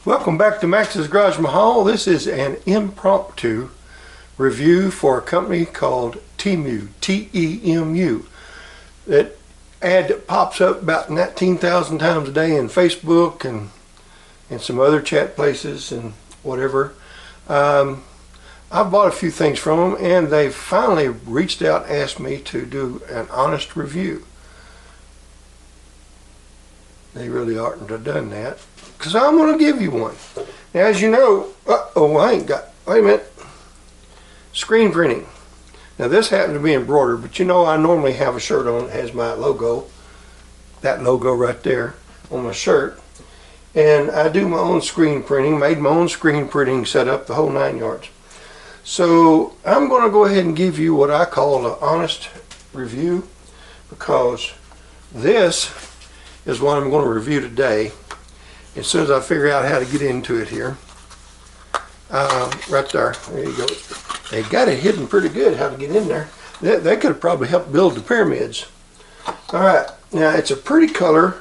Welcome back to Max's Garage Mahal. This is an impromptu review for a company called TEMU, T-E-M-U. That ad that pops up about 19,000 times a day in Facebook and some other chat places and whatever. I've bought a few things from them, and they finally reached out and asked me to do an honest review. They really oughtn't to have done that, because I'm going to give you one. Now, as you know, wait a minute, screen printing. Now, this happens to be embroidered, but you know I normally have a shirt on that has my logo, that logo right there on my shirt. And I do my own screen printing, made my own screen printing setup, the whole 9 yards. So I'm going to go ahead and give you what I call an honest review, because this is what I'm going to review today. As soon as I figure out how to get into it here. Right there you go. They got it hidden pretty good how to get in there. They could have probably helped build the pyramids. Alright, now it's a pretty color,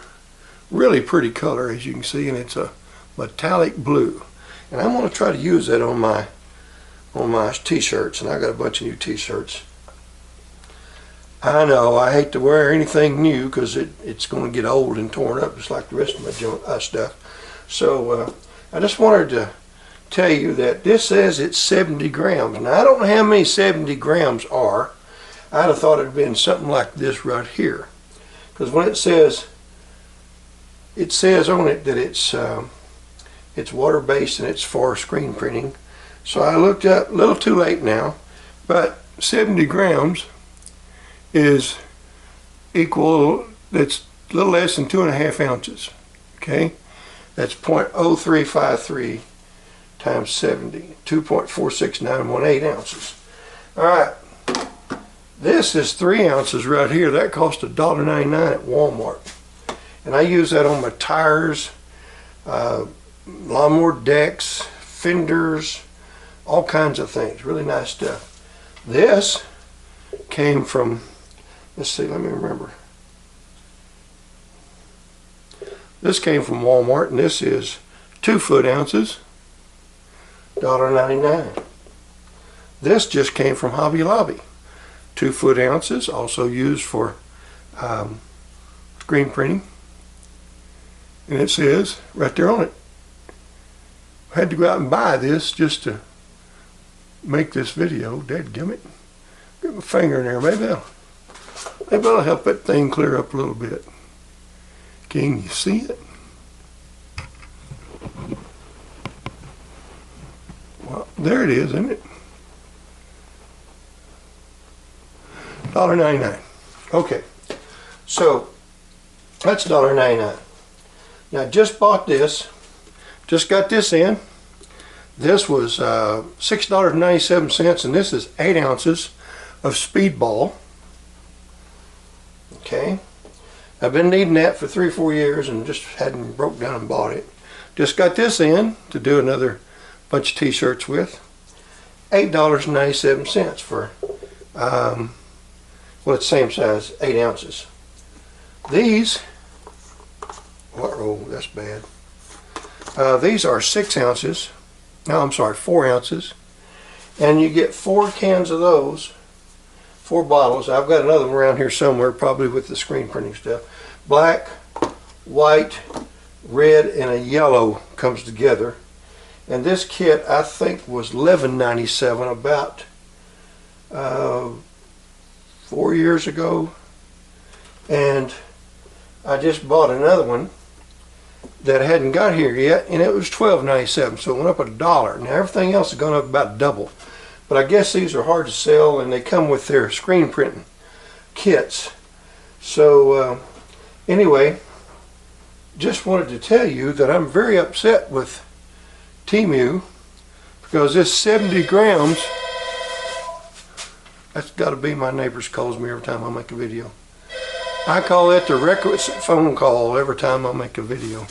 really pretty color, as you can see, and it's a metallic blue. And I'm going to try to use that on my t-shirts, and I got a bunch of new t-shirts. I know I hate to wear anything new because it's going to get old and torn up just like the rest of my stuff. So I just wanted to tell you that this says it's 70 grams. Now, I don't know how many 70 grams are. I'd have thought it would have been something like this right here, because when it says on it that it's water-based and it's for screen printing. So I looked up, a little too late now, but 70 grams is equal, that's a little less than 2.5 ounces. Okay, that's 0.0353 times 70, 2.46918 ounces. All right, this is 3 ounces right here. That cost $1.99 at Walmart, and I use that on my tires, lawnmower decks, fenders, all kinds of things. Really nice stuff. This came from, let's see, let me remember. This came from Walmart, and this is 2 foot ounces, $1.99. This just came from Hobby Lobby, 2 foot ounces, also used for screen printing. And it says right there on it, I had to go out and buy this just to make this video. Dadgummit. Get my finger in there. Maybe that'll help that thing clear up a little bit. Can you see it? Well, there it is, isn't it? $1.99. Okay, so that's $1.99. Now, I just bought this. Just got this in. This was $6.97, and this is 8 ounces of Speedball. Okay, I've been needing that for 3 or 4 years and just hadn't broke down and bought it. Just got this in to do another bunch of t-shirts with. $8.97 for well, it's the same size, 8 ounces. These, oh, that's bad. These are 6 ounces. No, I'm sorry, 4 ounces. And you get 4 cans of those, 4 bottles. I've got another one around here somewhere, probably with the screen printing stuff. Black, white, red, and a yellow comes together. And this kit, I think, was $11.97 about 4 years ago. And I just bought another one that hadn't got here yet, and it was $12.97, so it went up $1. Now everything else has gone up about double, but I guess these are hard to sell, and they come with their screen printing kits. So anyway, just wanted to tell you that I'm very upset with TEMU, because this 70 grams, that's got to be my neighbors calls me every time I make a video. I call it the requisite phone call every time I make a video.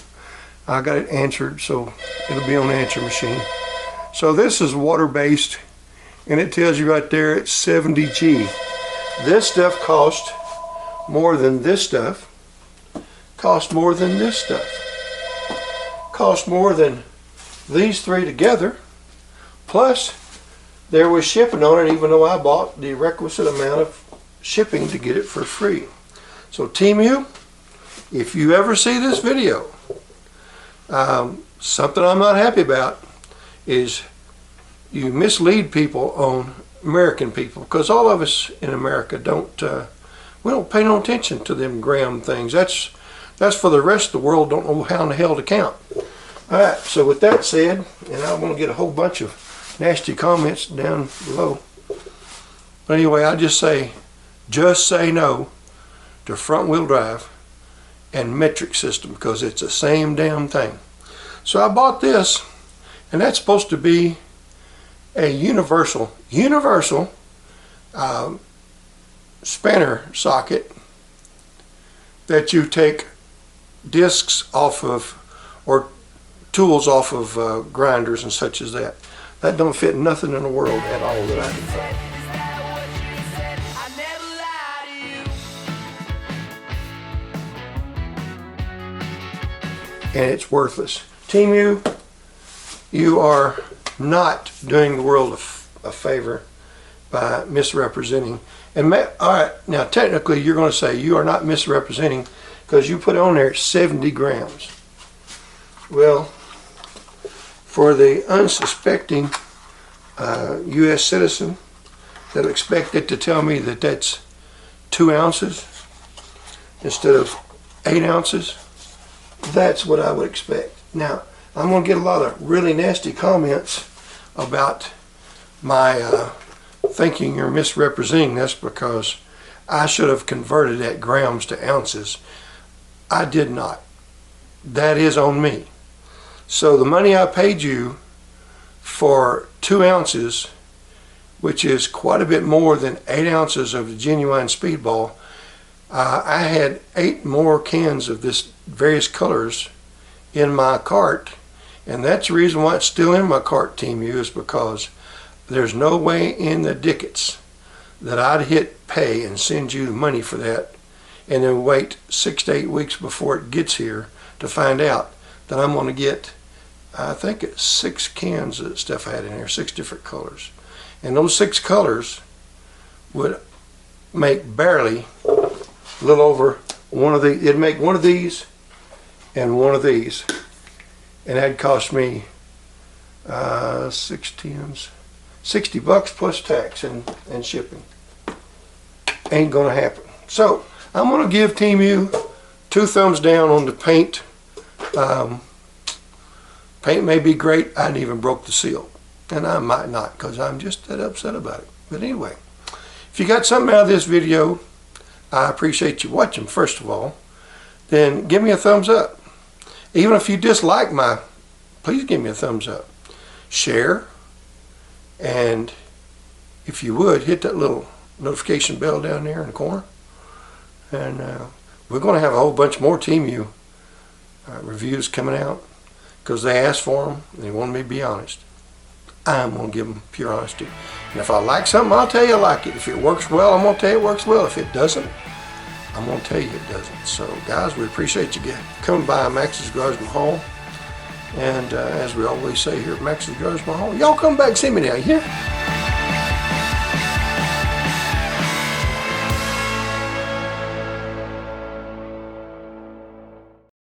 I got it answered, so it'll be on the answer machine. So this is water-based, and it tells you right there it's 70G. This stuff costs more than this stuff. Costs more than this stuff. Costs more than these three together, plus there was shipping on it, even though I bought the requisite amount of shipping to get it for free. So TEMU, if you ever see this video, something I'm not happy about is you mislead people on American people, because all of us in America we don't pay no attention to them gram things. That's for the rest of the world. Don't know how in the hell to count. All right, so with that said, and I want to get a whole bunch of nasty comments down below, but anyway, I just say no to front wheel drive and metric system, because it's the same damn thing. So I bought this, and that's supposed to be a universal spanner socket that you take discs off of, or tools off of grinders and such as that. That don't fit nothing in the world at all that I can find. And it's worthless. TEMU, you are not doing the world a favor by misrepresenting. And all right, now technically you're going to say you are not misrepresenting, because you put on there 70 grams. Well, for the unsuspecting U.S. citizen that'll expect it to tell me that that's 2 ounces instead of 8 ounces, that's what I would expect. Now, I'm going to get a lot of really nasty comments about my thinking you're misrepresenting this, because I should have converted that grams to ounces. I did not. That is on me. So the money I paid you for 2 ounces, which is quite a bit more than 8 ounces of the genuine Speedball, I had 8 more cans of this various colors in my cart, and that's the reason why it's still in my cart, TEMU, is because there's no way in the dickets that I'd hit pay and send you the money for that and then wait 6 to 8 weeks before it gets here to find out that I'm going to get, I think it's 6 cans of stuff I had in there, 6 different colors. And those 6 colors would make barely a little over one of these. It'd make one of these and one of these. And that'd cost me 6 tens, $60 plus tax and shipping. Ain't gonna happen. So I'm gonna give TEMU 2 thumbs down on the paint. Paint may be great. I didn't even broke the seal, and I might not, because I'm just that upset about it. But anyway, if you got something out of this video, I appreciate you watching first of all. Then give me a thumbs up. Even if you dislike please give me a thumbs up. Share, and if you would, hit that little notification bell down there in the corner. And we're going to have a whole bunch more TEMU reviews coming out, because they asked for them and they wanted me to be honest. I'm going to give them pure honesty. And if I like something, I'll tell you I like it. If it works well, I'm going to tell you it works well. If it doesn't, I'm going to tell you it doesn't. So guys, we appreciate you coming by Max's Garage Mahal. And as we always say here at Max's Garage Mahal, y'all come back and see me now, you hear?